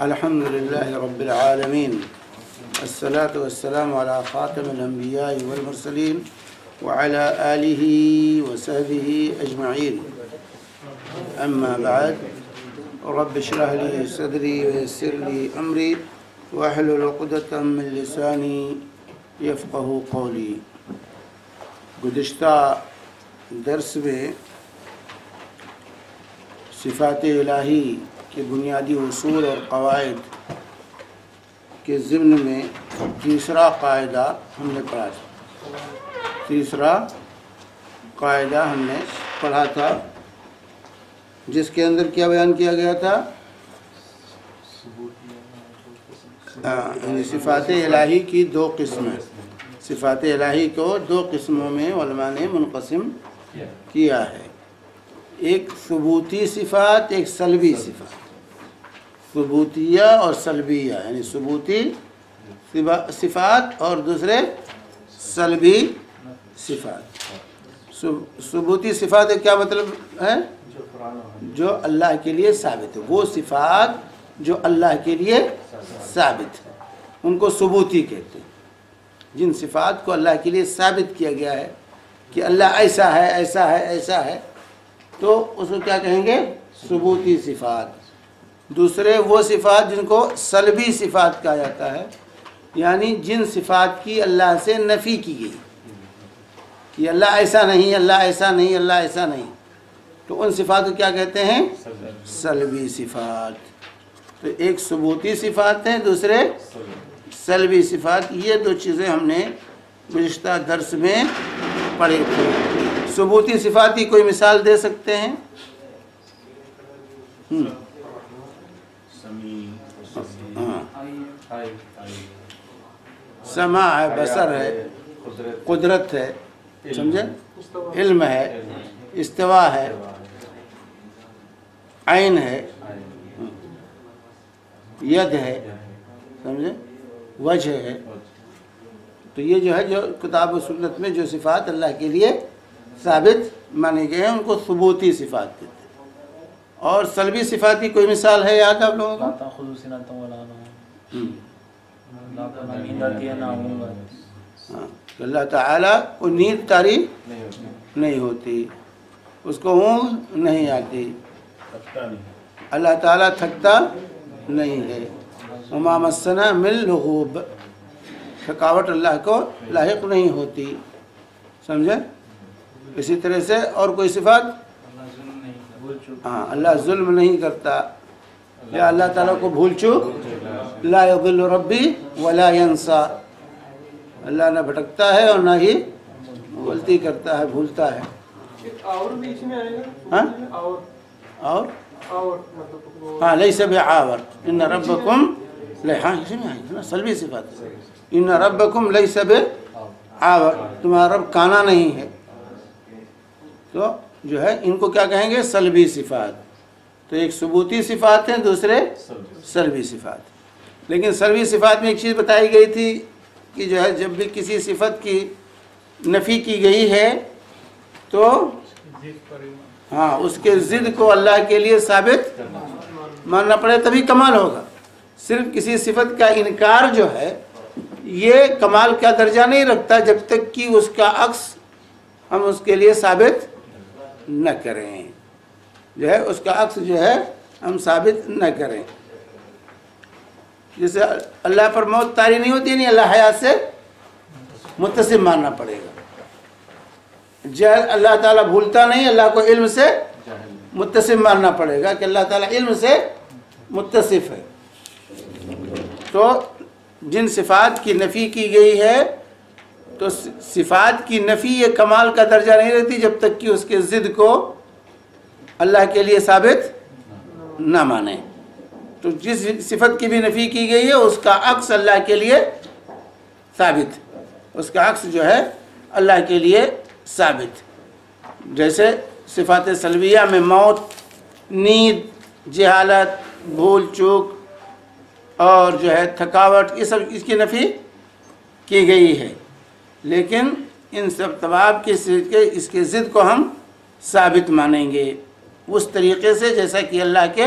الحمدللہ رب العالمین الصلاة والسلام علی خاتم الانبیاء والمرسلین وعلی آلہ وصحبہ اجمعین اما بعد رب اشرح لی صدری ویسر لی امری واحلل عقدۃ من لسانی یفقہوا قولی۔ گزشتہ درس میں صفات الہی کے بنیادی اصول اور قواعد کے ضمن میں تیسرا قاعدہ ہم نے پڑھا تھا۔ تیسرا قاعدہ ہم نے پڑھا تھا جس کے اندر کیا بیان کیا گیا تھا؟ صفات الہی کی دو قسمیں، صفات الہی کو دو قسموں میں علماء نے منقسم کیا ہے، ایک ثبوتی صفات، ایک سلبی صفات، ثبوتیہ اور سلبیہ، یعنی ثبوتی صفات اور دوسرے سلبی صفات۔ ثبوتی صفات کیا مطلب ہے؟ جو اللہ کے لیے ثابت ہے، وہ صفات جو اللہ کے لیے ثابت ہے ان کو ثبوتی کہتے ہیں۔ جن صفات کو اللہ کے لیے ثابت کیا گیا ہے کہ اللہ ایسا ہے ایسا ہے ایسا ہے، تو اس کو کیا کہیں گے؟ ثبوتی صفات۔ دوسرے وہ صفات جن کو سلبی صفات کہا جاتا ہے، یعنی جن صفات کی اللہ سے نفی کی گئی کہ اللہ ایسا نہیں، اللہ ایسا نہیں، اللہ ایسا نہیں، تو ان صفات کو کیا کہتے ہیں؟ سلبی صفات۔ تو ایک ثبوتی صفات ہیں، دوسرے سلبی صفات۔ یہ دو چیزیں ہم نے گزشتہ درس میں پڑھی تھی۔ ثبوتی صفات کی کوئی مثال دے سکتے ہیں؟ سماع ہے، بصر ہے، قدرت ہے، سمجھے، علم ہے، استوا ہے، عین ہے، ید ہے، سمجھے، وجہ ہے۔ تو یہ جو ہے جو کتاب و سنت میں جو صفات اللہ کے لیے ثابت مانے گئے ہیں ان کو ثبوتی صفات کہتے ہیں۔ اور سلبی صفات کی کوئی مثال ہے یاد آپ لوگوں کو؟ اللہ تعالیٰ کو نیند طاری نہیں ہوتی، اس کو اونگ نہیں آتی، اللہ تعالیٰ تھکتا نہیں ہے، وما مسنا من لغوب، تھکاوٹ اللہ کو لاحق نہیں ہوتی، سمجھے۔ اسی طرح سے اور کوئی صفات؟ ہاں، اللہ ظلم نہیں کرتا، یا اللہ تعالیٰ کو بھول چوک، لا یضل ربی ولا ینسا، اللہ نہ بھٹکتا ہے اور نہ ہی غلطی کرتا ہے، بھولتا ہے۔ اور بھی اس میں آئے گا؟ اور ہاں، لیس بعاور ان ربکم، ہاں اسی میں آئے گا، سلبی صفات، ان ربکم لیس بعاور، تمہارا رب کانا نہیں ہے، تو جو ہے ان کو کیا کہیں گے؟ سلبی صفات۔ تو ایک ثبوتی صفات ہیں، دوسرے سلبی صفات۔ لیکن سلبی صفات میں ایک چیز بتائی گئی تھی کہ جو ہے جب بھی کسی صفت کی نفی کی گئی ہے تو ہاں اس کے ضد کو اللہ کے لیے ثابت ماننا پڑے تبھی کمال ہوگا۔ صرف کسی صفت کا انکار جو ہے یہ کمال کا درجہ نہیں رکھتا جب تک کہ اس کا عکس ہم اس کے لیے ثابت نہ کریں، جو ہے اس کا عکس جو ہے ہم ثابت نہ کریں۔ جیسے اللہ پر موت طاری نہیں ہوتی، نہیں، اللہ حیات سے متصف ماننا پڑے گا۔ جہل، اللہ تعالیٰ بھولتا نہیں، اللہ کو علم سے متصف ماننا پڑے گا کہ اللہ تعالیٰ علم سے متصف ہے۔ تو جن صفات کی نفی کی گئی ہے تو صفات کی نفی یہ کمال کا درجہ نہیں رہتی جب تک کہ اس کے ضد کو اللہ کے لیے ثابت نہ مانے۔ تو جس صفت کی بھی نفی کی گئی ہے اس کا عکس اللہ کے لیے ثابت، اس کا عکس جو ہے اللہ کے لیے ثابت۔ جیسے صفات سلبیہ میں موت، نیند، جہالت، بھول چوک اور جو ہے تھکاوٹ، یہ سب اس کی نفی کی گئی ہے، لیکن ان سب تمام کی اس کے ضد کو ہم ثابت مانیں گے اس طریقے سے جیسا کہ اللہ کے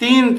3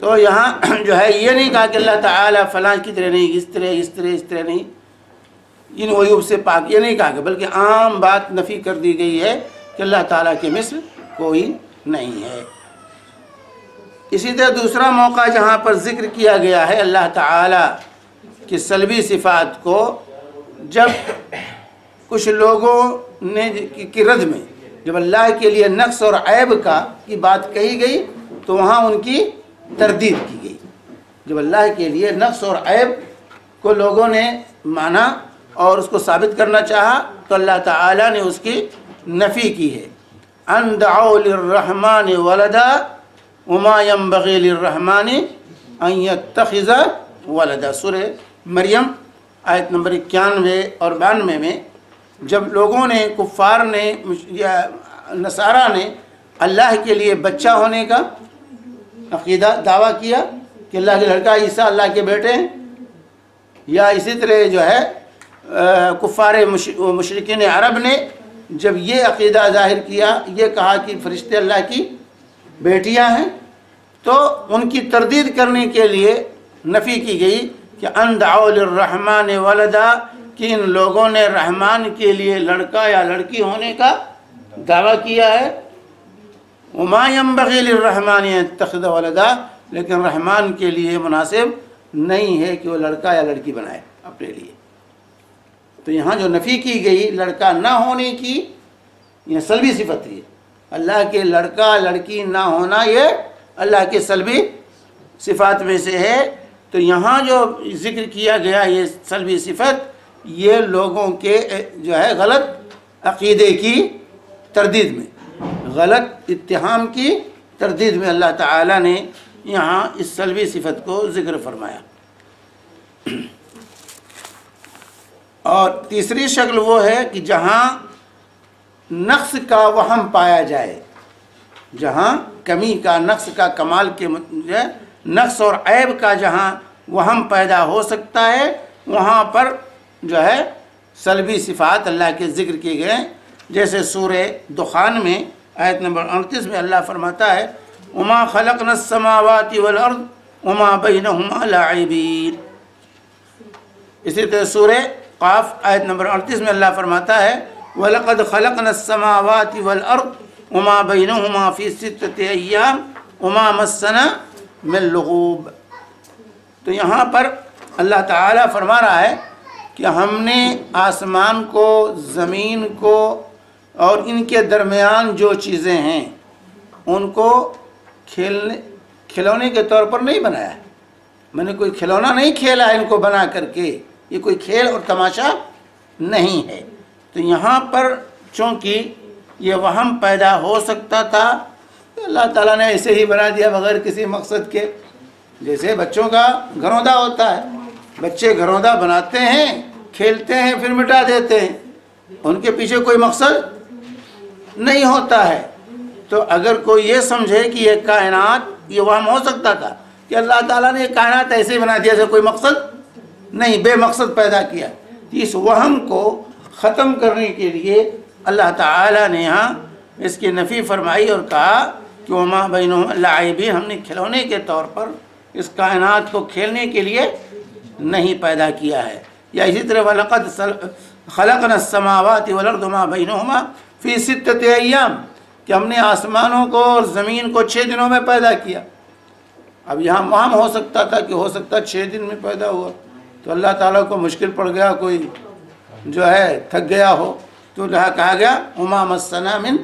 تو یہاں جو ہے یہ نہیں کہا کہ اللہ تعالیٰ فلاں کی طرح نہیں، اس طرح نہیں، ان عیوب سے پاک، یہ نہیں کہا کہ، بلکہ عام بات نفی کر دی گئی ہے کہ اللہ تعالیٰ کے مثل کوئی نہیں ہے۔ اسی طرح دوسرا موقع جہاں پر ذکر کیا گیا ہے اللہ تعالیٰ کی سلبی صفات کو، جب کچھ لوگوں نے کی رد میں جب اللہ کے لیے نقص اور عیب کی بات کہی گئی تو وہاں ان کی تردید کی گئی۔ جب اللہ کے لیے نقص اور عیب کو لوگوں نے مانا اور اس کو ثابت کرنا چاہا تو اللہ تعالیٰ نے اس کی نفی کی ہے۔ ان دعوا للرحمن ولدا وما ينبغي للرحمن ان يتخذ ولدا، سورہ مریم آیت نمبر 91 اور 92 میں جب لوگوں نے، کفار نے یا نصارہ نے اللہ کے لیے بچہ ہونے کا عقیدہ دعویٰ کیا کہ اللہ کے لڑکا عیسیٰ اللہ کے بیٹے ہیں، یا اسی طرح جو ہے کفار مشرکین عرب نے جب یہ عقیدہ ظاہر کیا، یہ کہا کہ فرشتے اللہ کی بیٹیاں ہیں، تو ان کی تردید کرنے کے لیے نفی کی گئی کہ ان دعوا للرحمن ولدا، کہ ان لوگوں نے رحمان کے لیے لڑکا یا لڑکی ہونے کا دعویٰ کیا ہے۔ وما ينبغي للرحمن ان يتخذ ولدا، لیکن رحمان کے لیے مناسب نہیں ہے کہ وہ لڑکا یا لڑکی بنائے اپنے لیے۔ تو یہاں جو نفی کی گئی لڑکا نہ ہونے کی، یہ سلبی صفت ہے۔ اللہ کے لڑکا لڑکی نہ ہونا یہ اللہ کے سلبی صفات میں سے ہے۔ تو یہاں جو ذکر کیا گیا یہ سلبی صفت، یہ لوگوں کے جو ہے غلط عقیدے کی تردید میں، غلط اتہام کی تردید میں اللہ تعالیٰ نے یہاں اس سلبی صفت کو ذکر فرمایا۔ اور تیسری شکل وہ ہے کہ جہاں نقص کا وہم پایا جائے، جہاں کمی کا، نقص کا، کمال کے نقص اور عیب کا جہاں وہم پیدا ہو سکتا ہے، وہاں پر جو ہے سلبی صفات اللہ کے ذکر کیے گئے ہیں۔ جیسے سورہ دخان میں آیت نمبر 38 میں اللہ فرماتا ہے وما خلقنا السماوات والارض وما بینہما لاعبین۔ اسی طرح سورہ قاف آیت نمبر 38 میں اللہ فرماتا ہے وَلَقَدْ خَلَقْنَا السَّمَاوَاتِ وَالْأَرْضِ وَمَا بَيْنَهُمَا فِي سِتَّةِ أَيَّامٍ وَمَا مَسَّنَا مِن لُغُوبٍ۔ تو یہاں پر اللہ تعالیٰ فرما رہا ہے کہ ہم نے آسمان کو، زمین کو اور ان کے درمیان جو چیزیں ہیں ان کو کھلونے کے طور پر نہیں بنایا ہے۔ میں نے کوئی کھلونا نہیں کھیلا ہے ان کو بنا کر کے، یہ کوئی کھیل اور تماشا نہیں ہے۔ تو یہاں پر چونکہ یہ وہم پیدا ہو سکتا تھا تو اللہ تعالیٰ نے ایسے ہی بنا دیا بغیر کسی مقصد کے۔ جیسے بچوں کا گھروندا ہوتا ہے، بچے گھروندا بناتے ہیں، کھیلتے ہیں، پھر مٹا دیتے ہیں، ان کے پیچھے کوئی مقصد نہیں ہوتا ہے۔ تو اگر کوئی یہ سمجھے کہ یہ کائنات، یہ وہم ہو سکتا تھا کہ اللہ تعالیٰ نے یہ کائنات ایسے ہی بنا دیا جیسے کوئی مقصد نہیں، بے مقصد پیدا کیا، اس وہم کو ختم کرنے کے لیے اللہ تعالیٰ نے یہاں اس کی نفی فرمائی اور کہا کہ وما بینہما لاعبین، ہم نے کھلونے کے طور پر اس کائنات کو کھیلنے کے لیے نہیں پیدا کیا ہے۔ یا اسی طرح وَلَقَدْ خَلَقْنَا السَّمَاوَاتِ وَالْأَرْضَ وَمَا بَيْنَهُمَا فِي سِتَّةِ أَيَّامٍ، کہ ہم نے آسمانوں کو اور زمین کو 6 دنوں میں پیدا کیا۔ اب یہاں وہم ہو سکتا تھا کہ ہو سکتا 6 دن میں پیدا ہوا، تو اللہ تعالیٰ کو مشکل پڑ گیا، کوئی جو ہے تھک گیا ہو، تو کہا گیا وَمَا مَسَّنَا مِن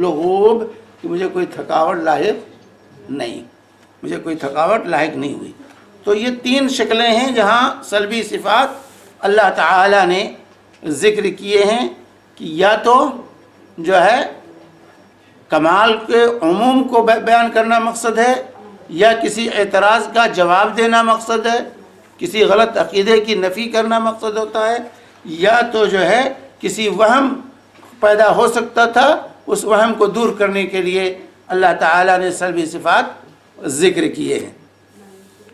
لُغُوبٍ، کہ مجھے کوئی تھکاوٹ لاحق نہیں، مجھے کوئی تھکاوٹ لاحق نہیں ہوئی۔ تو یہ 3 شکلیں ہیں جہاں سلبی صفات اللہ تعالیٰ نے ذکر کیے ہیں کہ یا تو جو ہے کمال کے عموم کو بیان کرنا مقصد ہے، یا کسی اعتراض کا جواب دینا مقصد ہے، کسی غلط عقیدے کی نفی کرنا مقصد ہوتا ہے، یا تو جو ہے کسی وہم پیدا ہو سکتا تھا، اس وہم کو دور کرنے کے لیے اللہ تعالیٰ نے سلبی صفات ذکر کیے ہیں،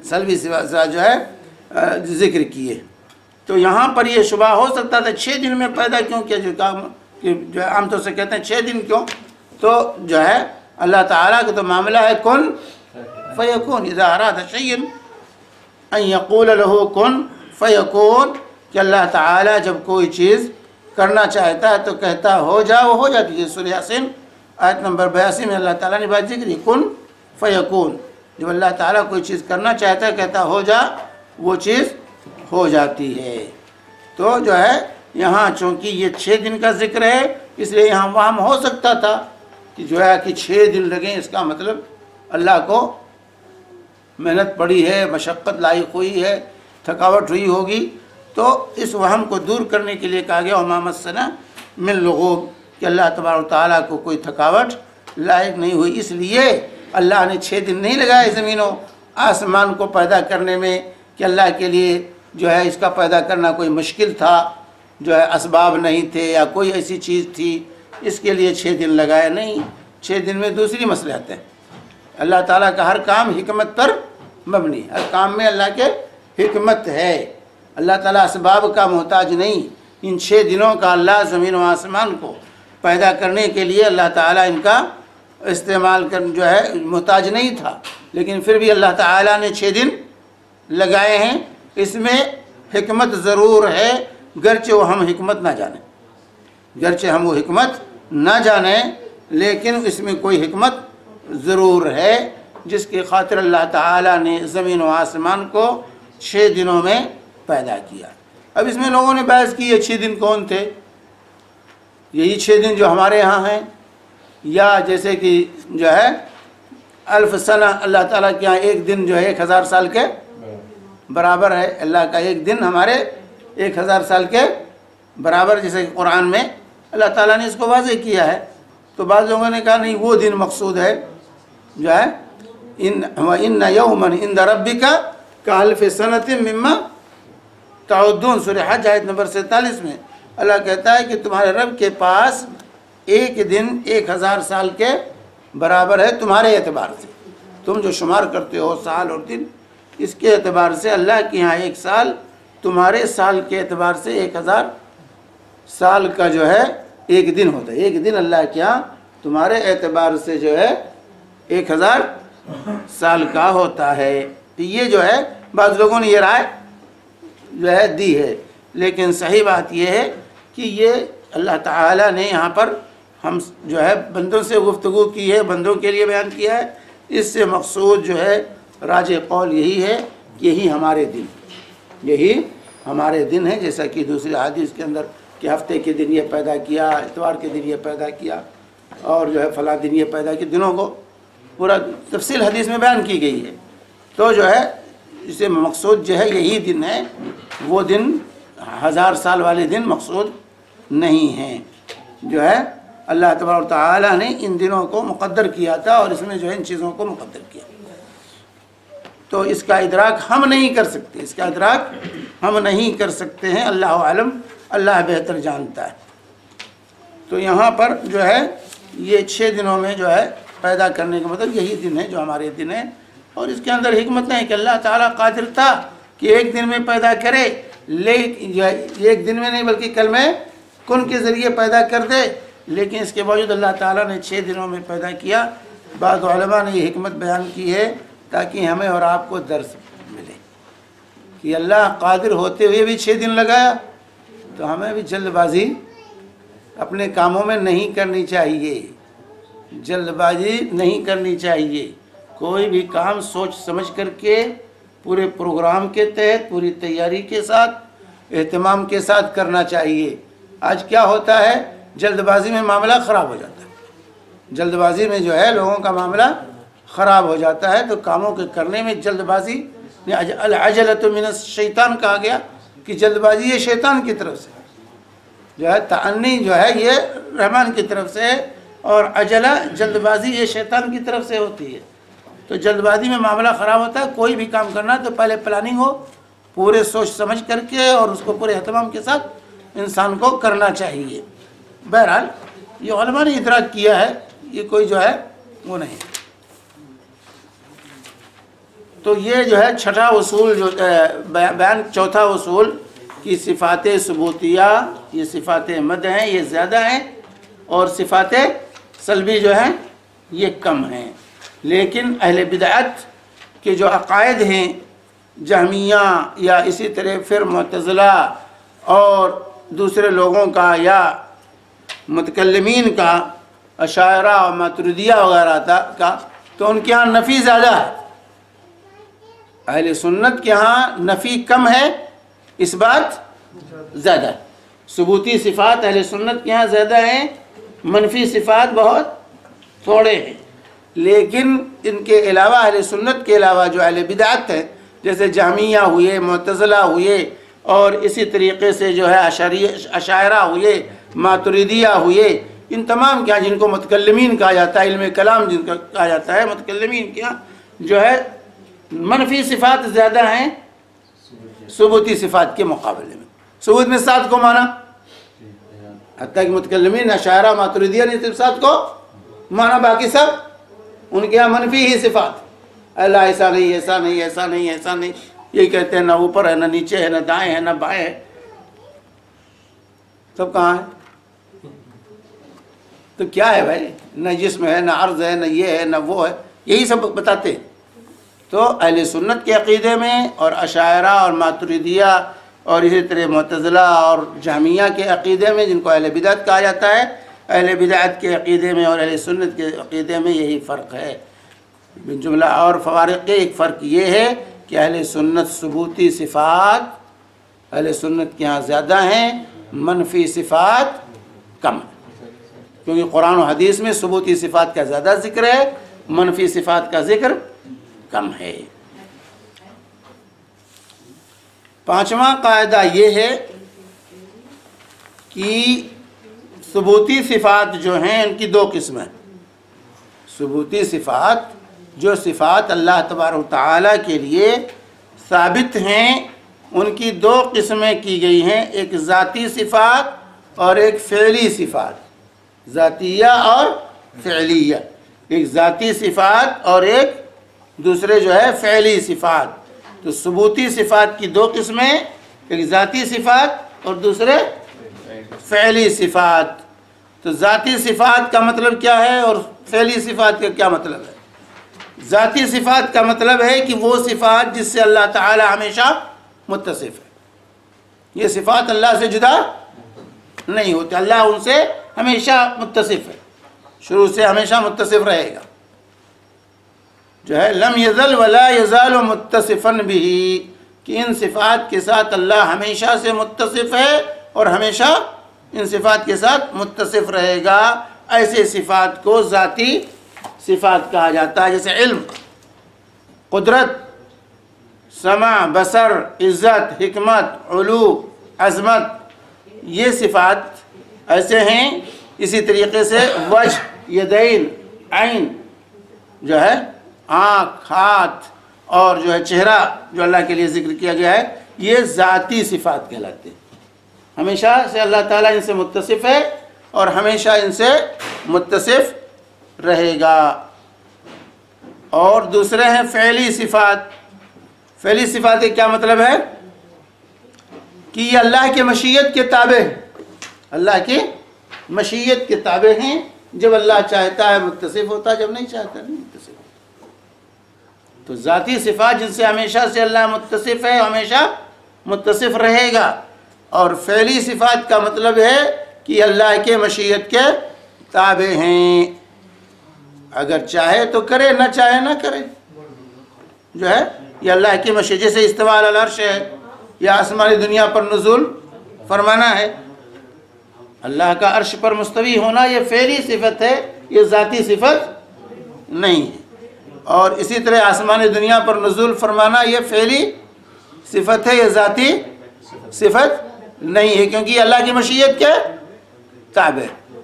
سلبی صفات جو ہے ذکر کیے۔ تو یہاں پر یہ شبہ ہو سکتا تھا 6 دن میں پیدا کیوں کیا، جو عام طور سے کہتے ہیں 6 دن کیوں، تو جو ہے اللہ تعالیٰ کا تو معاملہ ہے کن فیکون، اذا اراد شیئا ان یقول له کن فیکون، کہ اللہ تعالیٰ جب کوئی چیز کرنا چاہتا ہے تو کہتا ہو جا، وہ ہو جاتی ہے۔ سورہ یاسین آیت نمبر 82 میں اللہ تعالیٰ نے بات ذکر کی، کن فیکون، جب اللہ تعالیٰ کوئی چیز کرنا چاہتا ہے کہتا ہو جا، وہ چیز ہو جاتی ہے۔ تو جو ہے یہاں چونکہ یہ 6 دن کا ذکر ہے، اس لیے یہاں وہم ہو سکتا تھا کہ جو ہے کہ 6 دن لگیں، اس کا مطلب اللہ کو محنت پڑی ہے، مشقت لاحق ہوئی ہے، تھکاوٹ ہوئی ہوگی، تو اس وہم کو دور کرنے کے لیے کہا گیا وما مسنا من لغوب، کہ اللہ تبارک و تعالیٰ کو کوئی تھکاوٹ لاحق نہیں ہوئی۔ اس لیے اللہ نے 6 دن نہیں لگائے زمین و آسمان کو پیدا کرنے میں، کہ اللہ کے لیے جو ہے اس کا پیدا کرنا کوئی مشکل تھا، جو ہے اسباب نہیں تھے یا کوئی ایسی چیز تھی اس کے لیے 6 دن لگائے، نہیں۔ 6 دن میں دوسری مصلحت ہے۔ اللہ تعالیٰ کا ہر کام حکمت پر مبنی، ہر کام میں اللہ کے حکمت ہے۔ اللہ تعالیٰ اسباب کا محتاج نہیں۔ ان 6 دنوں کا اللہ زمین و آسمان کو پیدا کرنے کے لیے اللہ تعالیٰ ان کا استعمال کر جو ہے محتاج نہیں تھا، لیکن پھر بھی اللہ تعالیٰ نے 6 دن لگائے ہیں۔ اس میں حکمت ضرور ہے، گرچہ وہ ہم حکمت نہ جانیں، گرچہ ہم وہ حکمت نہ جانیں، لیکن اس میں کوئی حکمت ضرور ہے جس کی خاطر اللہ تعالیٰ نے زمین و آسمان کو 6 دنوں میں پیدا کیا۔ اب اس میں لوگوں نے بحث کی یہ 6 دن کون تھے؟ یہی 6 دن جو ہمارے ہاں ہیں، یا جیسے کہ جو ہے 1000 سنہ اللہ تعالیٰ کے یہاں ایک دن جو ہے 1000 سال کے برابر ہے۔ اللہ کا ایک دن ہمارے 1000 سال کے برابر، جیسے کہ قرآن میں اللہ تعالیٰ نے اس کو واضح کیا ہے۔ تو بعض لوگوں نے کہا نہیں، وہ دن مقصود ہے جو ہے ان یوما عند ربک کالف سنۃ مما تعدون، سورہ حج آیت نمبر 47 میں اللہ کہتا ہے کہ تمہارے رب کے پاس ایک دن 1000 سال کے برابر ہے تمہارے اعتبار سے، تم جو شمار کرتے ہو سال اور دن، اس کے اعتبار سے اللہ کے یہاں ایک سال تمہارے سال کے اعتبار سے 1000 سال کا جو ہے ایک دن ہوتا ہے۔ ایک دن اللہ کے یہاں تمہارے اعتبار سے جو ہے 1000 سال کا ہوتا ہے۔ تو یہ جو ہے بعض لوگوں نے یہ رائے جو ہے دی ہے، لیکن صحیح بات یہ ہے کہ یہ اللہ تعالیٰ نے یہاں پر ہم جو ہے بندوں سے گفتگو کی ہے، بندوں کے لیے بیان کیا ہے۔ اس سے مقصود جو ہے راجح قول یہی ہے کہ یہی ہمارے دن، یہی ہمارے دن ہیں، جیسا کہ دوسری حدیث کے اندر کہ ہفتے کے دن یہ پیدا کیا، اتوار کے دن یہ پیدا کیا، اور جو ہے فلاں دن یہ پیدا کیا، دنوں کو پورا تفصیل حدیث میں بیان کی گئی ہے۔ تو جو ہے اسے مقصود جو ہے یہی دن ہے، وہ دن 1000 سال والے دن مقصود نہیں ہیں۔ جو ہے اللہ تبارک و تعالیٰ نے ان دنوں کو مقدر کیا تھا، اور اس میں جو ہے ان چیزوں کو مقدر کیا، تو اس کا ادراک ہم نہیں کر سکتے، اس کا ادراک ہم نہیں کر سکتے ہیں۔ اللہ عالم، اللہ بہتر جانتا ہے۔ تو یہاں پر جو ہے یہ 6 دنوں میں جو ہے پیدا کرنے کا مطلب یہی دن ہے جو ہمارے دن ہے، اور اس کے اندر حکمت ہے کہ اللہ تعالیٰ قادر تھا کہ ایک دن میں پیدا کرے، لیکن ایک دن میں نہیں بلکہ کلمہ کن کے ذریعے پیدا کر دے، لیکن اس کے باوجود اللہ تعالیٰ نے 6 دنوں میں پیدا کیا۔ بعض علماء نے یہ حکمت بیان کی ہے تاکہ ہمیں اور آپ کو درس ملے کہ اللہ قادر ہوتے ہوئے بھی 6 دن لگایا، تو ہمیں بھی جلد بازی اپنے کاموں میں نہیں کرنی چاہیے، جلد بازی نہیں کرنی چاہیے۔ کوئی بھی کام سوچ سمجھ کر کے پورے پروگرام کے تحت، پوری تیاری کے ساتھ، اہتمام کے ساتھ کرنا چاہیے۔ آج کیا ہوتا ہے، جلد بازی میں معاملہ خراب ہو جاتا ہے، جلد بازی میں جو ہے لوگوں کا معاملہ خراب ہو جاتا ہے۔ تو کاموں کے کرنے میں جلد بازی، العجلۃ من الشیطان کہا گیا کہ جلد بازی یہ شیطان کی طرف سے جو ہے، تعنی جو ہے یہ رحمان کی طرف سے، اور عجلہ جلد بازی یہ شیطان کی طرف سے ہوتی ہے۔ تو جلد بازی میں معاملہ خراب ہوتا ہے۔ کوئی بھی کام کرنا تو پہلے پلاننگ ہو، پورے سوچ سمجھ کر کے، اور اس کو پورے اہتمام کے ساتھ انسان کو کرنا چاہیے۔ بہرحال یہ علماء نے ادراک کیا ہے، یہ کوئی جو ہے وہ نہیں۔ تو یہ جو ہے چھٹا اصول جو بیان، چوتھا اصول کی صفات ثبوتیہ، یہ صفات مد ہیں، یہ زیادہ ہیں، اور صفات سلبی جو ہیں یہ کم ہیں۔ لیکن اہل بدعت کہ جو عقائد ہیں جہمیہ یا اسی طرح پھر معتزلہ اور دوسرے لوگوں کا یا متکلمین کا اشاعرہ اور ماتریدیہ وغیرہ کا، تو ان کے ہاں نفی زیادہ ہے، اہل سنت کے ہاں نفی کم ہے، اس بات زیادہ ہے۔ ثبوتی صفات اہل سنت کے ہاں زیادہ ہیں، منفی صفات بہت تھوڑے ہیں۔ لیکن ان کے علاوہ اہل سنت کے علاوہ جو اہل بدعت ہیں، جیسے جہمیہ ہوئے، معتزلہ ہوئے، اور اسی طریقے سے جو ہے اشاعرہ ہوئے، ماتریدیہ ہوئے، ان تمام کیا جن کو متکلمین کہا جاتا ہے، علم کلام جن کا کہا جاتا ہے، متکلمین کیا جو ہے منفی صفات زیادہ ہیں ثبوتی صفات کے مقابلے میں۔ ثبوت میں سات کو مانا، حتیٰ کہ متکلمین اشاعرہ ماتریدیہ نے صرف سات کو مانا، باقی سب ان کے یہاں منفی ہی صفات، اللہ ایسا نہیں، ایسا نہیں، ایسا نہیں، ایسا نہیں، یہی کہتے ہیں نہ اوپر ہے، نہ نیچے ہے، نہ دائیں ہے، نہ بائیں ہے، سب کہاں ہے؟ تو کیا ہے بھائی؟ نہ جسم ہے، نہ عرض ہے، نہ یہ ہے، نہ وہ ہے، یہی سب بتاتے ہیں۔ تو اہل سنت کے عقیدے میں اور اشاعرہ اور ماتریدیہ اور اسی طرح معتزلہ اور جہمیہ کے عقیدے میں، جن کو اہل بدعت کہا جاتا ہے، اہل بدعت کے عقیدے میں اور اہل سنت کے عقیدے میں یہی فرق ہے۔ جملہ اور فوارق کے ایک فرق یہ ہے کہ اہل سنت ثبوتی صفات اہل سنت کے ہاں زیادہ ہیں، منفی صفات کم ہیں، کیونکہ قرآن و حدیث میں ثبوتی صفات کا زیادہ ذکر ہے، منفی صفات کا ذکر کم ہے۔ پانچواں قاعدہ یہ ہے کہ ثبوتی صفات جو ہیں ان کی دو قسمیں، ثبوتی صفات جو صفات اللہ تبارک و تعالیٰ کے لیے ثابت ہیں، ان کی دو قسمیں کی گئی ہیں، ایک ذاتی صفات اور ایک فعلی صفات، ذاتیہ اور فعلیہ، ایک ذاتی صفات اور ایک دوسرے جو ہے فعلی صفات۔ تو ثبوتی صفات کی دو قسمیں، ایک ذاتی صفات اور دوسرے فعلی صفات۔ تو ذاتی صفات کا مطلب کیا ہے اور فعلی صفات کا کیا مطلب ہے؟ ذاتی صفات کا مطلب ہے کہ وہ صفات جس سے اللہ تعالی ہمیشہ متصف ہے، یہ صفات اللہ سے جدا نہیں ہوتے، اللہ ان سے ہمیشہ متصف ہے، شروع سے ہمیشہ متصف رہے گا، جو ہے لم یزل ولا یزال متصفا به، کہ ان صفات کے ساتھ اللہ ہمیشہ سے متصف ہے اور ہمیشہ ان صفات کے ساتھ متصف رہے گا۔ ایسے صفات کو ذاتی صفات کہا جاتا ہے، جیسے علم، قدرت، سمع، بصر، عزت، حکمت، علو، عظمت، یہ صفات ایسے ہیں۔ اسی طریقے سے وجہ، یدین، عین، جو ہے آنکھ، ہاتھ اور جو ہے چہرہ جو اللہ کے لیے ذکر کیا گیا ہے، یہ ذاتی صفات کہلاتے ہیں۔ ہمیشہ سے اللہ تعالیٰ ان سے متصف ہے اور ہمیشہ ان سے متصف رہے گا۔ اور دوسرے ہیں فعلی صفات۔ فعلی صفات کا کیا مطلب ہے؟ کہ یہ اللہ کی مشیت کے تابع ہیں، اللہ کی مشیت کے تابع ہیں، جب اللہ چاہتا ہے متصف ہوتا ہے، جب نہیں چاہتا نہیں متصف ہوتا۔ تو ذاتی صفات جن سے ہمیشہ سے اللہ متصف ہے، ہمیشہ متصف رہے گا، اور فعلی صفات کا مطلب ہے کہ اللہ کے مشیت کے تابع ہیں، اگر چاہے تو کرے، نہ چاہے نہ کرے، جو ہے یہ اللہ کی مشیت، جیسے استواء علی العرش ہے یا آسمانی دنیا پر نزول فرمانا ہے، اللہ کا عرش پر مستوی ہونا یہ فعلی صفت ہے، یہ ذاتی صفت نہیں ہے۔ اور اسی طرح آسمانی دنیا پر نزول فرمانا یہ فعلی صفت ہے، یہ ذاتی صفت نہیں ہے، کیونکہ یہ اللہ کی مشیت کے تابع ہے،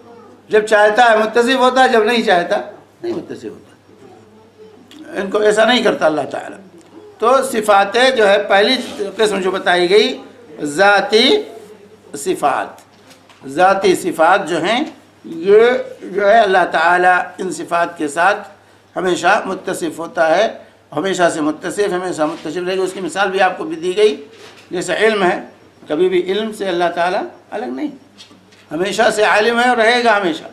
جب چاہتا ہے متصف ہوتا ہے، جب نہیں چاہتا نہیں متصف ہوتا، ان کو ایسا نہیں کرتا اللہ تعالیٰ۔ تو صفاتیں جو ہے پہلی قسم جو بتائی گئی ذاتی صفات، ذاتی صفات جو ہیں یہ جو ہے اللہ تعالیٰ ان صفات کے ساتھ ہمیشہ متصف ہوتا ہے، ہمیشہ سے متصف، ہمیشہ متصف رہے گا۔ اس کی مثال بھی آپ کو بھی دی گئی، جیسے علم ہے، کبھی بھی علم سے اللہ تعالیٰ الگ نہیں، ہمیشہ سے عالم ہے اور رہے گا ہمیشہ۔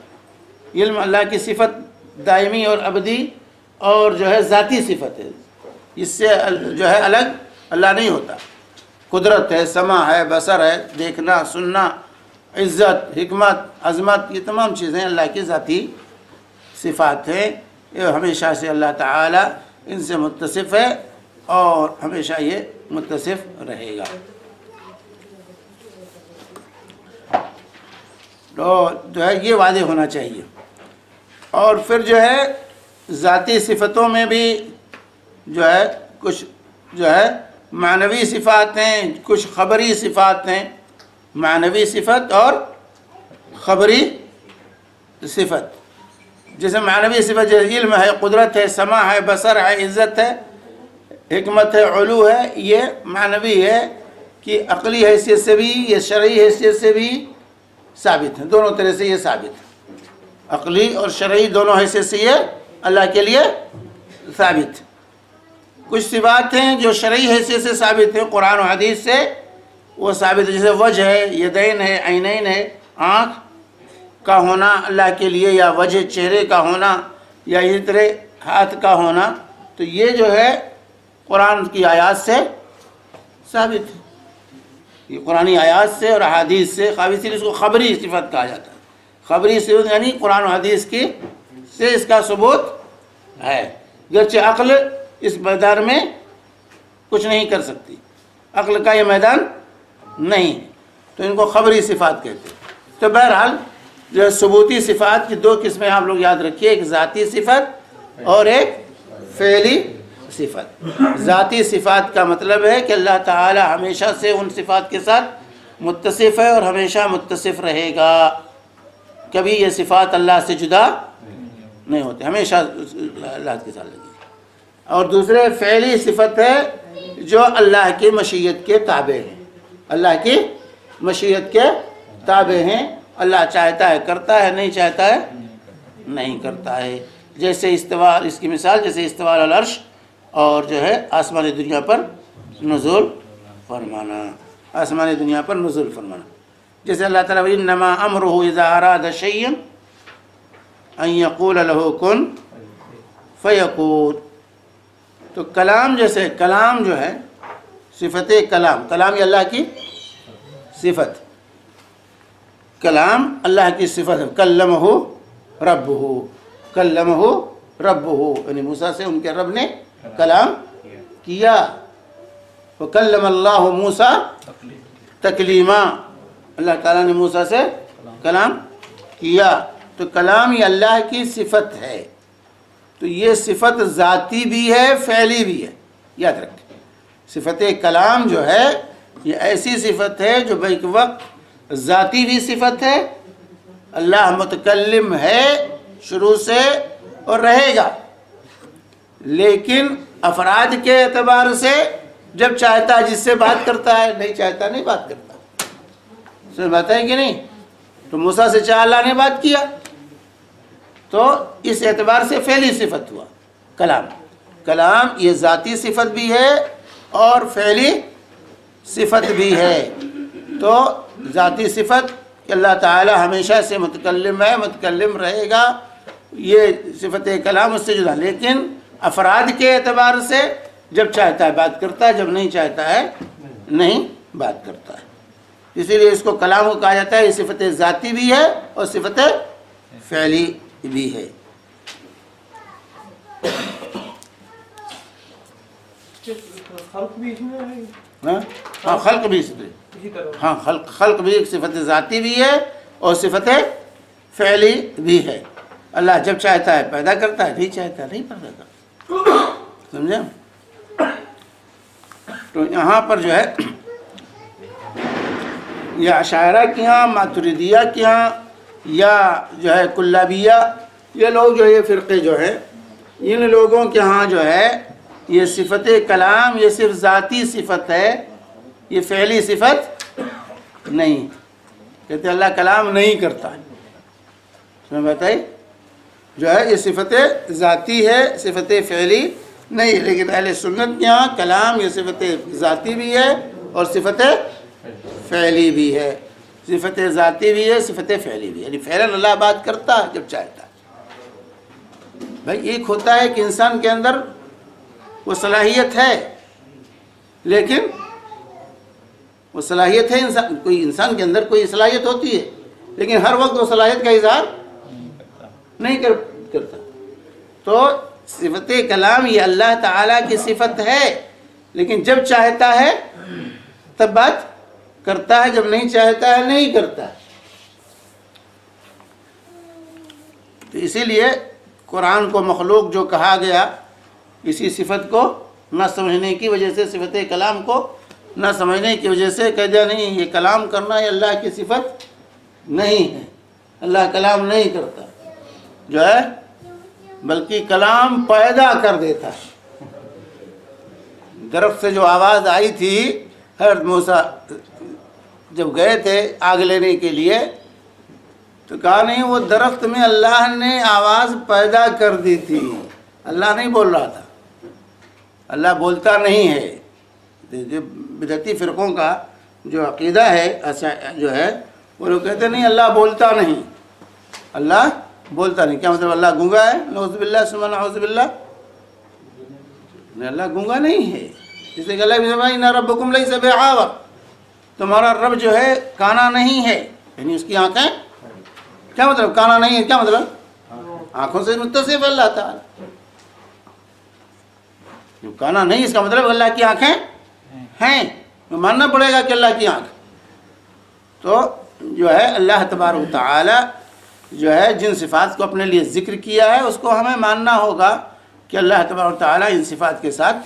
علم اللہ کی صفت دائمی اور ابدی اور جو ہے ذاتی صفت ہے، اس سے جو ہے الگ اللہ نہیں ہوتا۔ قدرت ہے، سمع ہے، بصر ہے، دیکھنا سننا، عزت، حکمت، عظمت، یہ تمام چیزیں اللہ کی ذاتی صفات ہیں۔ یہ ہمیشہ سے اللہ تعالیٰ ان سے متصف ہے اور ہمیشہ یہ متصف رہے گا۔ تو جو ہے یہ واضح ہونا چاہیے۔ اور پھر جو ہے ذاتی صفتوں میں بھی جو ہے کچھ جو ہے معنوی صفات ہیں، کچھ خبری صفات ہیں، معنوی صفت اور خبری صفت۔ جیسے معنوی صفت جیسے علم ہے، قدرت ہے، سمع ہے، بصر ہے، عزت ہے، حکمت ہے، علو ہے، یہ معنوی ہے کہ عقلی حیثیت سے بھی یہ شرعی حیثیت سے بھی ثابت ہے، دونوں طرح سے یہ ثابت ہے، عقلی اور شرعی دونوں حیثیت سے یہ اللہ کے لیے ثابت ہے۔ کچھ صفات ہیں جو شرعی حیثیت سے ثابت ہیں، قرآن و حدیث سے وہ ثابت ہے، جیسے وجہ ہے، یدین ہے، عینین ہے، آنکھ کا ہونا اللہ کے لیے، یا وجہ چہرے کا ہونا، یا اسی طرح ہاتھ کا ہونا، تو یہ جو ہے قرآن کی آیات سے ثابت ہے، یہ قرآنی آیات سے اور احادیث سے ثابت ہے۔ اس کو خبری صفت کہا جاتا ہے۔ خبری صفت یعنی قرآن و حدیث کی سے اس کا ثبوت ہے، گرچہ عقل اس میدان میں کچھ نہیں کر سکتی، عقل کا یہ میدان نہیں، تو ان کو خبری صفات کہتے ہیں۔ تو بہرحال جو ثبوتی صفات کی دو قسمیں آپ لوگ یاد رکھیے، ایک ذاتی صفت اور ایک فعلی صفت۔ ذاتی صفات کا مطلب ہے کہ اللہ تعالی ہمیشہ سے ان صفات کے ساتھ متصف ہے اور ہمیشہ متصف رہے گا، کبھی یہ صفات اللہ سے جدا نہیں ہوتے، ہمیشہ اللہ کے ساتھ لگی۔ اور دوسرے فعلی صفت ہے جو اللہ کی مشیت کے تابع ہیں، اللہ کی مشیت کے تابع ہیں، اللہ چاہتا ہے کرتا ہے، نہیں چاہتا ہے نہیں کرتا ہے۔ جیسے استوا، اس کی مثال جیسے استوا علی العرش اور جو ہے آسمانی دنیا پر نزول فرمانا، آسمانی دنیا پر نزول فرمانا۔ جیسے اللہ تعالیٰ انما امرہ اذا اراد شیئا ان یقول له کن فیکون۔ تو کلام، جیسے کلام جو ہے صفت کلام، کلام یہ اللہ کی صفت، کلام اللہ کی صفت ہے۔ کلمہ ربہ، کلمہ ربہ، یعنی موسیٰ سے ان کے رب نے کلام کیا۔ وکلم اللہ موسیٰ تکلیما، اللہ تعالیٰ نے موسیٰ سے کلام کیا۔ تو کلام یہ اللہ کی صفت ہے، تو یہ صفت ذاتی بھی ہے، فعلی بھی ہے، یاد رکھیں۔ صفت کلام جو ہے یہ ایسی صفت ہے جو بیک وقت ذاتی بھی صفت ہے، اللہ متکلم ہے شروع سے اور رہے گا، لیکن افراد کے اعتبار سے جب چاہتا ہے جس سے بات کرتا ہے، نہیں چاہتا نہیں بات کرتا، سمجھ بات ہے کہ نہیں؟ تو موسیٰ سے چاہا اللہ نے بات کیا، تو اس اعتبار سے فعلی صفت ہوا کلام۔ کلام یہ ذاتی صفت بھی ہے اور فعلی صفت بھی ہے۔ تو ذاتی صفت کہ اللہ تعالی ہمیشہ سے متکلم ہے، متکلم رہے گا، یہ صفت کلام اس سے جدا، لیکن افراد کے اعتبار سے جب چاہتا ہے بات کرتا ہے، جب نہیں چاہتا ہے نہیں بات کرتا ہے۔ اسی لیے اس کو کلام کو کہا جاتا ہے، یہ صفت ذاتی بھی ہے اور صفت فعلی بھی ہے۔ خلق بھی اس میں ہے؟ ہاں خلق بھی اسی طرح ہاں خلق بھی ایک صفت ذاتی بھی ہے اور صفت فعلی بھی ہے۔ اللہ جب چاہتا ہے پیدا کرتا ہے، نہیں چاہتا نہیں پیدا کرتا، سمجھے؟ تو یہاں پر جو ہے یا اشاعرہ کے ہاں، ماتریدیہ کے ہاں، یا جو ہے کلابیہ، یہ لوگ جو یہ فرقے جو ہیں، ان لوگوں کے ہاں جو ہے یہ صفت کلام یہ صرف ذاتی صفت ہے، یہ فعلی صفت نہیں، کہتے اللہ کلام نہیں کرتا ہے، سمجھ بتائی؟ جو ہے یہ صفت ذاتی ہے، صفت فعلی نہیں، لیکن اہل سنت کے ہاں کلام یہ صفت ذاتی بھی ہے اور صفت فعلی بھی ہے، صفت ذاتی بھی ہے، صفت فعلی بھی ہے، یعنی فعلاً اللہ بات کرتا ہے جب چاہتا ہے۔ بھائی ایک ہوتا ہے کہ انسان کے اندر وہ صلاحیت ہے، لیکن وہ صلاحیت ہے کوئی انسان کے اندر کوئی صلاحیت ہوتی ہے، لیکن ہر وقت وہ صلاحیت کا اظہار نہیں کرتا۔ تو صفت کلام یہ اللہ تعالیٰ کی صفت ہے، لیکن جب چاہتا ہے تب بات کرتا ہے، جب نہیں چاہتا ہے نہیں کرتا ہے۔ تو اسی لیے قرآن کو مخلوق جو کہا گیا، اسی صفت کو نہ سمجھنے کی وجہ سے، صفت کلام کو نہ سمجھنے کی وجہ سے کہہ دیا نہیں یہ کلام کرنا یہ اللہ کی صفت نہیں ہے، اللہ کلام نہیں کرتا جو ہے، بلکہ کلام پیدا کر دیتا ہے۔ درخت سے جو آواز آئی تھی حضرت موسیٰ جب گئے تھے آگ لینے کے لیے، تو کہا نہیں وہ درخت میں اللہ نے آواز پیدا کر دی تھی، اللہ نہیں بول رہا تھا، اللہ بولتا نہیں ہے۔ جو بدعتی فرقوں کا جو عقیدہ ہے جو ہے، وہ لوگ کہتے نہیں اللہ بولتا نہیں، اللہ بولتا نہیں۔ کیا مطلب اللہ گونگا ہے؟ نعوذ باللہ ثم نعوذ باللہ، اللہ گونگا نہیں ہے۔ جیسے کہ اللہ بھی فرمایا ان ربکم لیس بأعور، تمہارا رب جو ہے کانا نہیں ہے، یعنی اس کی آنکھیں، کیا مطلب کانا نہیں ہے؟ کیا مطلب آنکھوں سے متصف اللہ تعالی، جو کانا نہیں اس کا مطلب اللہ کی آنکھیں ہیں، ماننا پڑے گا کہ اللہ کی آنکھ۔ تو جو ہے اللہ تبارک و تعالی جو ہے جن صفات کو اپنے لیے ذکر کیا ہے اس کو ہمیں ماننا ہوگا کہ اللہ تبارک و تعالی ان صفات کے ساتھ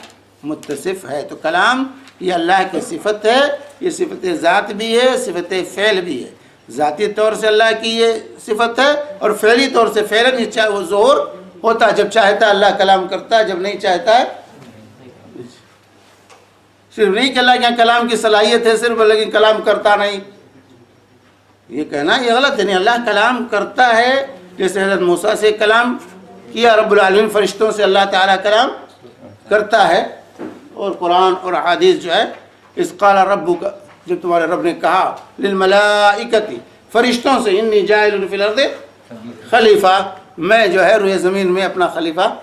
متصف ہے۔ تو کلام یہ اللہ کی صفت ہے، یہ صفت ذات بھی ہے، صفت فعل بھی ہے۔ ذاتی طور سے اللہ کی یہ صفت ہے، اور فعلی طور سے فعلاً چاہے وہ ظہور ہوتا ہے، جب چاہتا ہے اللہ کلام کرتا ہے، جب نہیں چاہتا ہے صرف نہیں کہ اللہ کے یہاں کلام کی صلاحیت ہے صرف، لیکن کلام کرتا نہیں، یہ کہنا یہ غلط ہے۔ نہیں، اللہ کلام کرتا ہے، جیسے حضرت موسیٰ سے کلام کیا رب العالمین، فرشتوں سے اللہ تعالیٰ کلام کرتا ہے، اور قرآن اور حدیث جو ہے اذ قال ربک، جب تمہارے رب نے کہا للملائکۃ، فرشتوں سے انی جاعل فی الارض خلیفہ، میں جو ہے روئے زمین میں اپنا خلیفہ،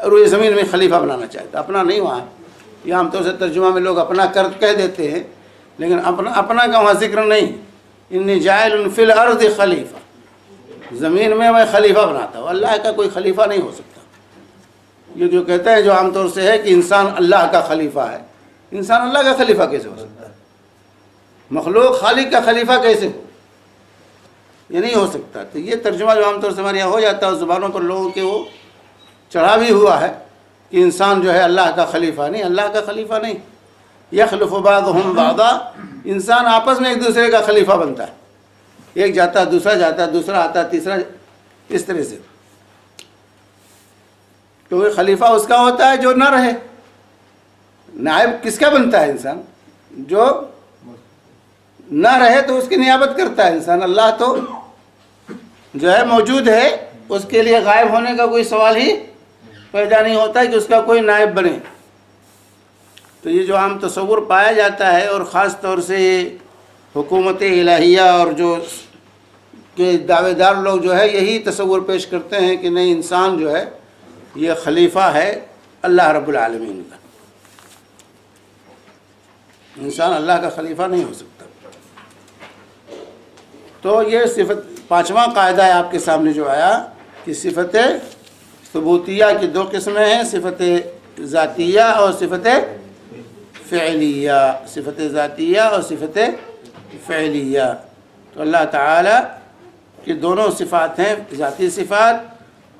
روئے زمین میں خلیفہ بنانا چاہتا، اپنا نہیں وہاں، یہ عام طور سے ترجمہ میں لوگ اپنا کہہ دیتے ہیں، لیکن اپنا کا وہاں ذکر نہیں۔ انی جاعل فی الارض خلیفہ، زمین میں خلیفہ بناتا ہوں، اللہ کا کوئی خلیفہ نہیں ہو سکتا۔ یہ جو کہتے ہیں جو عام طور سے ہے کہ انسان اللہ کا خلیفہ ہے، انسان اللہ کا خلیفہ کیسے ہو سکتا ہے؟ مخلوق خالق کا خلیفہ کیسے ہو؟ یہ نہیں ہو سکتا۔ تو یہ ترجمہ جو عام طور سے ہمارے یہاں ہو جاتا ہے، زبانوں پر لوگوں کے وہ چڑھا بھی ہوا ہے کہ انسان جو ہے اللہ کا خلیفہ نہیں، اللہ کا خلیفہ نہیں۔ یخلف بعضهم بعضا، انسان آپس میں ایک دوسرے کا خلیفہ بنتا ہے، ایک جاتا ہے دوسرا جاتا ہے، دوسرا آتا ہے تیسرا، اس طرح سے۔ کیونکہ خلیفہ اس کا ہوتا ہے جو نہ رہے، نائب کس کا بنتا ہے؟ انسان جو نہ رہے تو اس کی نیابت کرتا ہے انسان۔ اللہ تو جو ہے موجود ہے، اس کے لیے غائب ہونے کا کوئی سوال ہی پیدا نہیں ہوتا ہے کہ اس کا کوئی نائب بنے۔ تو یہ جو عام تصور پایا جاتا ہے، اور خاص طور سے حکومت الہیہ اور جو کہ دعوے دار لوگ جو ہے یہی تصور پیش کرتے ہیں کہ نہیں انسان جو ہے یہ خلیفہ ہے اللہ رب العالمین کا، انسان اللہ کا خلیفہ نہیں ہو سکتا۔ تو یہ صفت پانچواں قاعدہ ہے آپ کے سامنے جو آیا کہ صفت ثبوتیہ کی دو قسمیں ہیں، صفت ذاتیہ اور صفت فعلیہ، صفت ذاتیہ اور صفت فعلیہ۔ تو اللہ تعالیٰ کی دونوں صفات ہیں، ذاتی صفات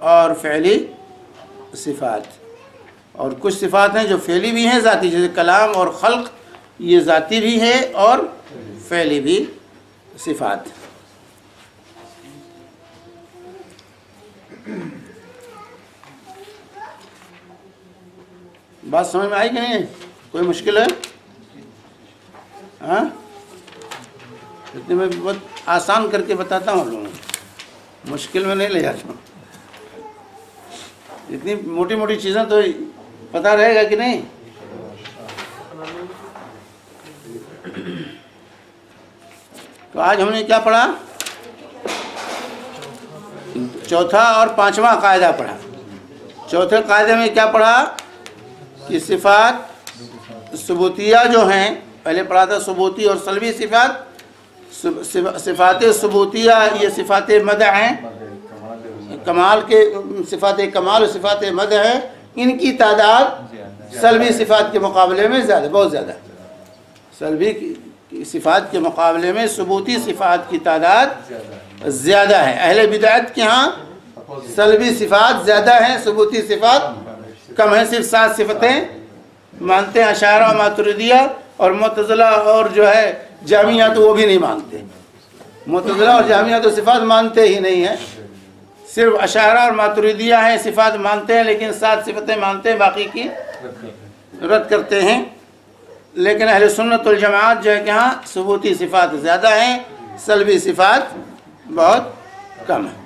اور فعلی صفات، اور کچھ صفات ہیں جو فعلی بھی ہیں ذاتی، جیسے کلام اور خلق، یہ ذاتی بھی ہے اور فعلی بھی صفات۔ بات سمجھ میں آئی کہ نہیں؟ کوئی مشکل ہے؟ ہاں، اتنے میں بہت آسان کر کے بتاتا ہوں لوگوں کو، مشکل میں نہیں لے جاتا ہوں۔ اتنی موٹی موٹی چیزیں تو پتہ رہے گا کہ نہیں؟ تو آج ہم نے کیا پڑھا؟ چوتھا اور پانچواں قاعدہ پڑھا۔ چوتھے قاعدے میں کیا پڑھا؟ کہ صفات ثبوتیہ جو ہیں، پہلے پڑھا تھا ثبوتی اور سلبی صفات. صفات ثبوتیہ یہ صفات مدح ہیں، کمال کے صفات کمال و صفات مدح ہیں. ان کی تعداد سلبی صفات کے مقابلے میں زیادہ، بہت زیادہ. سلبی کی صفات کے مقابلے میں ثبوتی صفات کی تعداد زیادہ ہے. اہل بدعت کے ہاں سلبی صفات زیادہ ہیں، ثبوتی صفات کم ہیں. صرف 7 صفتیں مانتے ہیں اشاعرہ و ماتریدیہ، اور معتزلہ اور جو ہے جہمیہ تو وہ بھی نہیں مانتے. معتزلہ اور جہمیہ تو صفات مانتے ہی نہیں ہیں. صرف اشاعرہ اور ماتریدیہ ہیں صفات مانتے ہیں، لیکن 7 صفتیں مانتے ہیں، باقی کی رد کرتے ہیں. لیکن اہل سنت والجماعت جو ہے کہ ہاں ثبوتی صفات زیادہ ہیں، سلبی صفات بہت کم ہیں.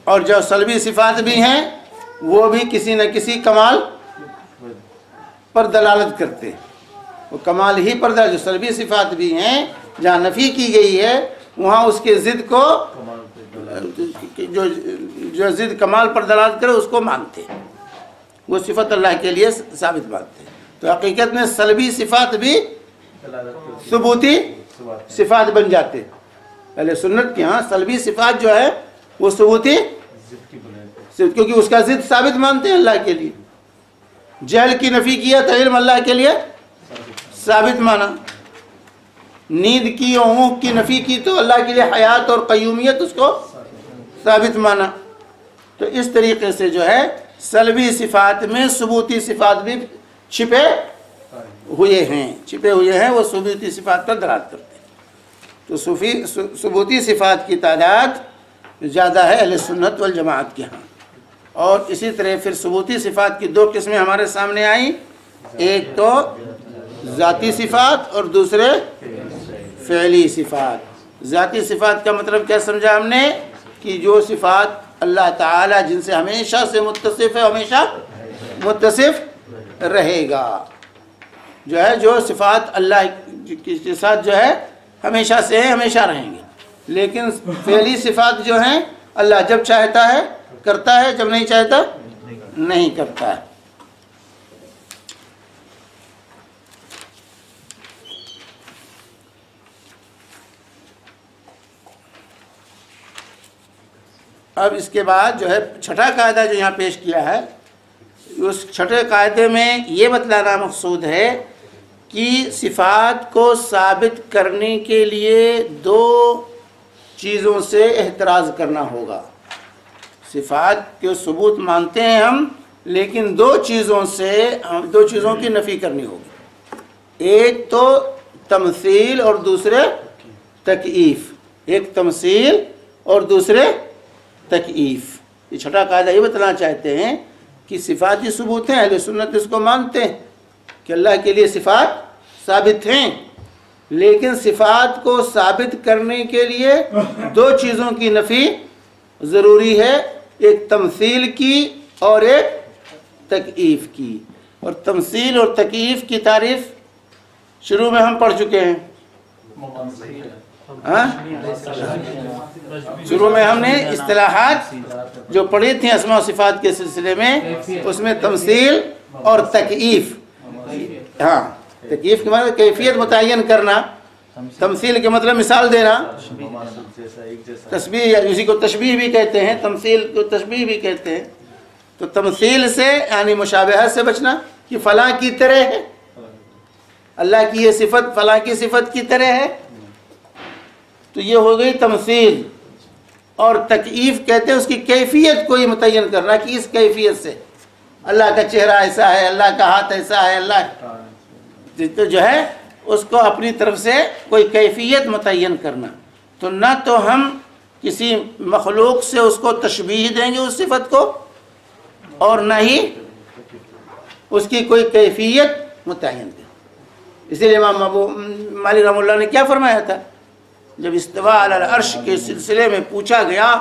اور جو سلبی صفات بھی ہیں وہ بھی کسی نہ کسی کمال پر دلالت کرتے ہیں. وہ کمال ہی پر دلالت، جو سلبی صفات بھی ہیں جہاں نفی کی گئی ہے وہاں اس کے ضد کو جو ضد کمال پر دلالت کرے اس کو مانتے ہیں، وہ صفت اللہ کے لیے ثابت مانتے ہیں. تو حقیقت میں سلبی صفات بھی ثبوتی صفات بن جاتے ہیں. پہلے سنت کے ہاں سلبی صفات جو ہے وہ ثبوتی، کیونکہ اس کا ضد ثابت مانتے ہیں اللہ کے لیے. جہل کی نفی کیا تو علم اللہ کے لیے ثابت مانا. نیند کی اور اونگ کی نفی کی تو اللہ کے لیے حیات اور قیومیت اس کو ثابت مانا. تو اس طریقے سے جو ہے سلبی صفات میں ثبوتی صفات بھی چھپے ہوئے ہیں، وہ ثبوتی صفات پر دلالت کرتے ہیں. تو ثبوتی صفات کی تعداد زیادہ ہے اہل سنت والجماعت کے ہاں. اور اسی طرح پھر ثبوتی صفات کی 2 قسمیں ہمارے سامنے آئیں. ایک تو ذاتی صفات اور دوسرے فعلی صفات. ذاتی صفات کا مطلب کیا سمجھا ہم نے؟ کہ جو صفات اللہ تعالی جن سے ہمیشہ سے متصف ہے، ہمیشہ متصف رہے گا. جو صفات اللہ کے ساتھ جو ہے ہمیشہ سے ہمیشہ رہیں گے. لیکن فعلی صفات جو ہیں اللہ جب چاہتا ہے کرتا ہے، جب نہیں چاہتا نہیں کرتا ہے. اب اس کے بعد جو ہے چھٹا قاعدہ جو یہاں پیش کیا ہے، اس چھٹے قاعدے میں یہ بتلانا مقصود ہے کہ صفات کو ثابت کرنے کے لیے 2 چیزوں سے احتراز کرنا ہوگا. صفات کے ثبوت مانتے ہیں ہم، لیکن 2 چیزوں کی نفی کرنی ہوگی. ایک تو تمثیل اور دوسرے تکییف. ایک تمثیل اور دوسرے تکییف. یہ چھٹا قاعدہ یہ بتانا چاہتے ہیں کہ صفاتی ثبوت ہیں، اہل سنت اس کو مانتے ہیں کہ اللہ کے لیے صفات ثابت ہیں، لیکن صفات کو ثابت کرنے کے لیے 2 چیزوں کی نفی ضروری ہے. ایک تمثیل کی اور ایک تکییف کی. اور تمثیل اور تکییف کی تعریف شروع میں ہم پڑھ چکے ہیں. شروع میں ہم نے اصطلاحات جو پڑھی تھیں اسماء و صفات کے سلسلے میں، اس میں تمثیل اور تکییف. تکییف کے مطلب کیفیت متعین کرنا، تمثیل کے مطلب مثال دینا، تشبیہ، اسی کو تشبیہ بھی کہتے ہیں، تمثیل کو تشبیہ بھی کہتے ہیں. تو تمثیل سے یعنی مشابہت سے بچنا کہ فلاں کی طرح ہے، اللہ کی یہ صفت فلاں کی صفت کی طرح ہے، تو یہ ہو گئی تمثیل. اور تکییف کہتے ہیں اس کی کیفیت کو یہ متعین کرنا کہ اس کیفیت سے اللہ کا چہرہ ایسا ہے، اللہ کا ہاتھ ایسا ہے، اللہ تو جو ہے اس کو اپنی طرف سے کوئی کیفیت متعین کرنا. تو نہ تو ہم کسی مخلوق سے اس کو تشبیہ دیں گے اس صفت کو، اور نہ ہی اس کی کوئی کیفیت متعین دیں. اسی لیے امام ابو مالک رحمہ اللہ نے کیا فرمایا تھا جب استوا علی العرش کے سلسلے میں پوچھا گیا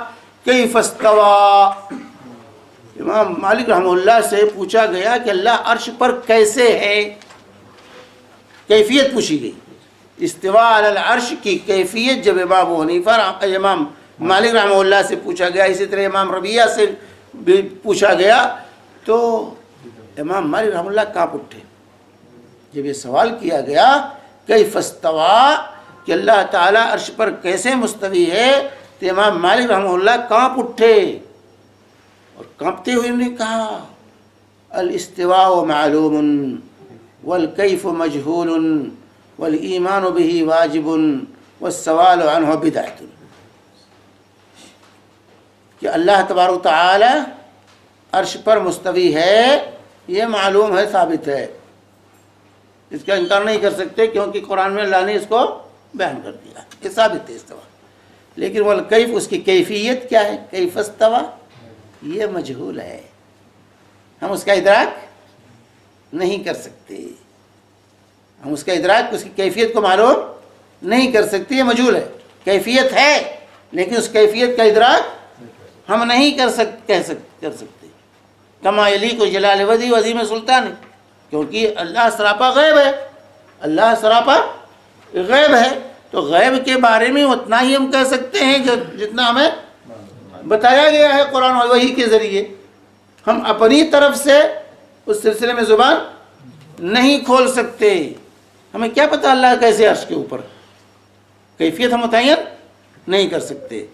کیف استوا، امام مالک رحمہ اللہ سے پوچھا گیا کہ اللہ عرش پر کیسے ہے، کیفیت پوچھی گئی. استوا علی العرش کی کیفیت جب امام ابو حنیفہ امام مالک رحمہ اللہ سے پوچھا گیا، اسی طرح امام ربیعہ سے بھی پوچھا گیا، تو امام مالک رحمہ اللہ کانپ اٹھے جب یہ سوال کیا گیا کیف استویٰ کہ اللہ تعالیٰ عرش پر کیسے مستوی ہے، تو امام مالک رحمہ اللہ کانپ اٹھے اور کانپتے ہوئے انہوں نے کہا الاستواء معلوم والکیف مجہول والایمان به واجب والسوال عنہ بدعۃ، کہ اللہ تبارک و تعالی عرش پر مستوی ہے یہ معلوم ہے، ثابت ہے، اس کا انکار نہیں کر سکتے کیونکہ قرآن میں اللہ نے اس کو بیان کر دیا، یہ ثابت ہے استوا۔ لیکن والکیف اس کی کیفیت کیا ہے، کیف استوا یہ مجہول ہے، ہم اس کا ادراک نہیں کر سکتے، ہم اس کا ادراک اس کی کیفیت کو معلوم نہیں کر سکتے، یہ مجہول ہے، کیفیت ہے لیکن اس کیفیت کا ادراک ہم نہیں کر سکتے، کما یلیق جلال وجہہ و عظیم سلطان، کیونکہ اللہ سراپا غیب ہے، اللہ سراپا غیب ہے، تو غیب کے بارے میں اتنا ہی ہم کہہ سکتے ہیں جتنا ہمیں بتایا گیا ہے قرآن اور وحی کے ذریعے، ہم اپنی طرف سے اس سلسلے میں زبان نہیں کھول سکتے، ہمیں کیا پتہ اللہ کیسے عرش کے اوپر، کیفیت ہم متعین نہیں کر سکتے،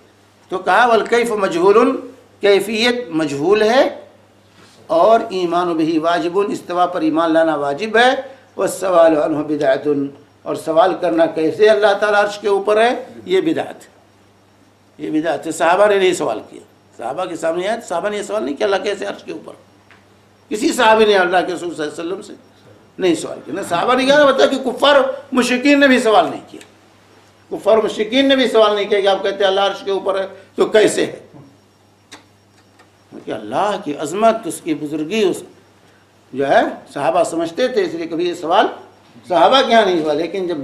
تو کہا والکیف مجہول، کیفیت مجہول ہے، اور ایمان بہ واجب، استوا پر ایمان لانا واجب ہے، والسوال عنہ بدعۃ، اور سوال کرنا کیسے اللہ تعالیٰ عرش کے اوپر ہے یہ بدعت ہے، یہ بدعت ہے۔ صحابہ نے نہیں سوال کیا، صحابہ کے سامنے آئے، صحابہ نے یہ سوال نہیں کیا اللہ کیسے عرش کے اوپر، کسی صحابی نے اللہ کے رسول صلی اللہ علیہ وسلم سے نہیں سوال کیا، نہ صحابہ نے کیا، بتا کہ کفار مشرکین نے بھی سوال نہیں کیا، کفار مشرکین نے بھی سوال نہیں کیا کہ آپ کہتے ہیں اللہ عرش کے اوپر ہے تو کیسے ہے، کہ اللہ کی عظمت، اس کی بزرگی اس جو ہے صحابہ سمجھتے تھے، اس لیے کبھی یہ سوال صحابہ کے یہاں نہیں ہوا، لیکن جب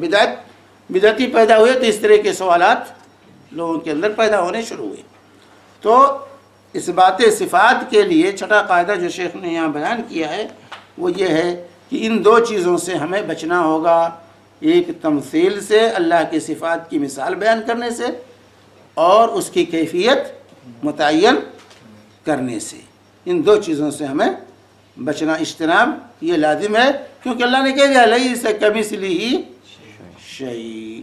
بدعتی پیدا ہوئے تو اس طرح کے سوالات لوگوں کے اندر پیدا ہونے شروع ہوئے۔ تو اس بات صفات کے لیے چھٹا قاعدہ جو شیخ نے یہاں بیان کیا ہے وہ یہ ہے کہ ان دو چیزوں سے ہمیں بچنا ہوگا، ایک تمثیل سے، اللہ کی صفات کی مثال بیان کرنے سے، اور اس کی کیفیت متعین کرنے سے، ان دو چیزوں سے ہمیں بچنا، اجتناب یہ لازم ہے، کیونکہ اللہ نے کہہ دیا لیس کمثلہ شیء،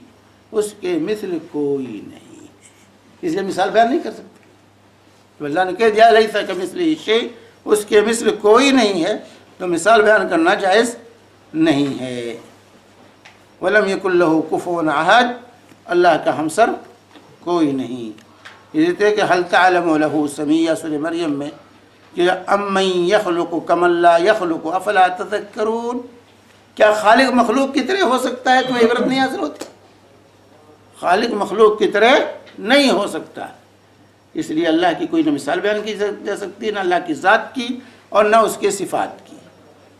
اس کے مثل کوئی نہیں ہے، اس لیے مثال بیان نہیں کر سکتے، تو اللہ نے کہہ دیا لیس کمثلہ شیء، اس کے مثل کوئی نہیں ہے، تو مثال بیان کرنا جائز نہیں ہے۔ وَلَمْ يَكُنْ لَهُ كُفُوًا أَحَدٌ، اللہ کا ہمسر کوئی نہیں۔ یہ دیتے ہیں کہ حل تعلم له سمیہ سورہ مریم میں کہ امن یخلق کمن لا یخلق افلا تذکرون، کیا خالق مخلوق کی طرح ہو سکتا ہے، تمہیں عبرت نہیں حاصل ہوتی، خالق مخلوق کی طرح نہیں ہو سکتا، اس لیے اللہ کی کوئی نہ مثال بیان کی جا سکتی، نہ اللہ کی ذات کی اور نہ اس کے صفات کی،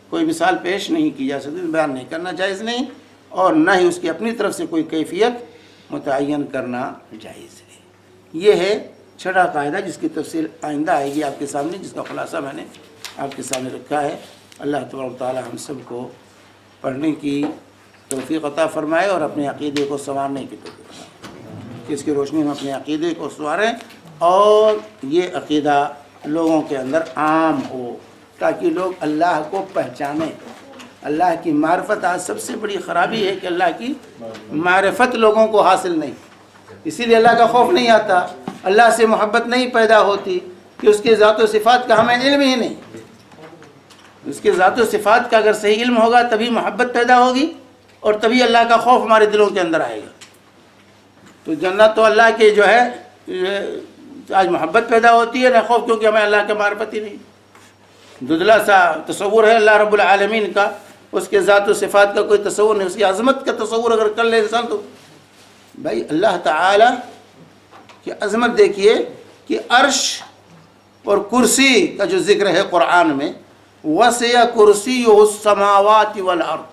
کوئی مثال پیش نہیں کی جا سکتی، بیان نہیں کرنا جائز نہیں، اور نہ ہی اس کی اپنی طرف سے کوئی کیفیت متعین کرنا جائز ہے۔ یہ ہے چھٹا قاعدہ جس کی تفصیل آئندہ آئے گی آپ کے سامنے، جس کا خلاصہ میں نے آپ کے سامنے رکھا ہے۔ اللہ تبارک و تعالی ہم سب کو پڑھنے کی توفیق عطا فرمائے اور اپنے عقیدے کو سنوارنے کی توفیق فرمائے، کہ اس کی روشنی میں اپنے عقیدے کو سنواریں اور یہ عقیدہ لوگوں کے اندر عام ہو، تاکہ لوگ اللہ کو پہچانیں۔ اللہ کی معرفت، آج سب سے بڑی خرابی ہے کہ اللہ کی معرفت لوگوں کو حاصل نہیں، اسی لیے اللہ کا خوف نہیں آتا، اللہ سے محبت نہیں پیدا ہوتی، کہ اس کے ذات و صفات کا ہمیں علم ہی نہیں، اس کے ذات و صفات کا اگر صحیح علم ہوگا تبھی محبت پیدا ہوگی اور تبھی اللہ کا خوف ہمارے دلوں کے اندر آئے گا۔ تو جنت تو اللہ کے جو ہے آج محبت پیدا ہوتی ہے نہ خوف، کیونکہ ہمیں اللہ کا معرفت ہی نہیں، دھندلا سا تصور ہے اللہ رب العالمین کا، اس کے ذات و صفات کا کوئی تصور نہیں، اس کی عظمت کا تصور اگر کر لے انسان تو بھائی اللہ تعالی کی عظمت دیکھیے کہ عرش اور کرسی کا جو ذکر ہے قرآن میں، وسع کرسیہ السماوات والارض،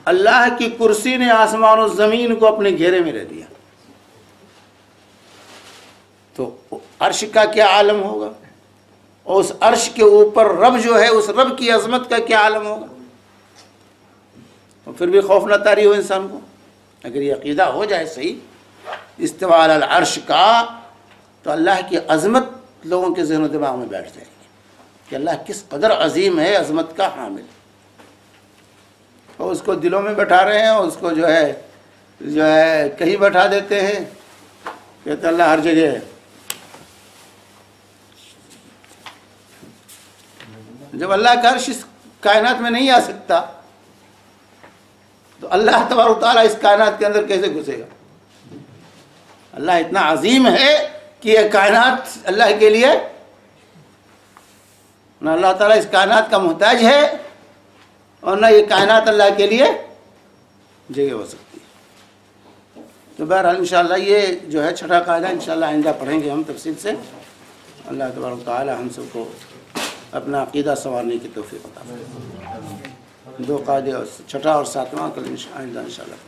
اللہ کی کرسی نے آسمان و زمین کو اپنے گھیرے میں رہ دیا، تو عرش کا کیا عالم ہوگا، اور اس عرش کے اوپر رب جو ہے اس رب کی عظمت کا کیا عالم ہوگا، تو پھر بھی خوف نہ طاری ہو انسان کو، اگر یہ عقیدہ ہو جائے صحیح استواء علی العرش کا، تو اللہ کی عظمت لوگوں کے ذہن و دماغ میں بیٹھ جائے گی، کہ اللہ کس قدر عظیم ہے، عظمت کا حامل، اور اس کو دلوں میں بیٹھا رہے ہیں، اور اس کو جو ہے کہیں بیٹھا دیتے ہیں، کہتے اللہ ہر جگہ ہے۔ جب اللہ کا عرش اس کائنات میں نہیں آ سکتا تو اللہ تبارک و تعالیٰ اس کائنات کے اندر کیسے گھسے گا؟ اللہ اتنا عظیم ہے کہ یہ کائنات اللہ کے لیے، نہ اللہ تعالیٰ اس کائنات کا محتاج ہے اور نہ یہ کائنات اللہ کے لیے جگہ ہو سکتی ہے۔ تو بہرحال انشاءاللہ یہ جو ہے چھٹا قاعدہ انشاءاللہ آئندہ پڑھیں گے ہم تفصیل سے۔ اللہ تبارک و تعالیٰ ہم سب کو اپنا عقیدہ سنوارنے کی توفیق عطا فرمائے۔ دو قاعدے اور چھٹا اور ساتواں کل آئندہ انشاءاللہ۔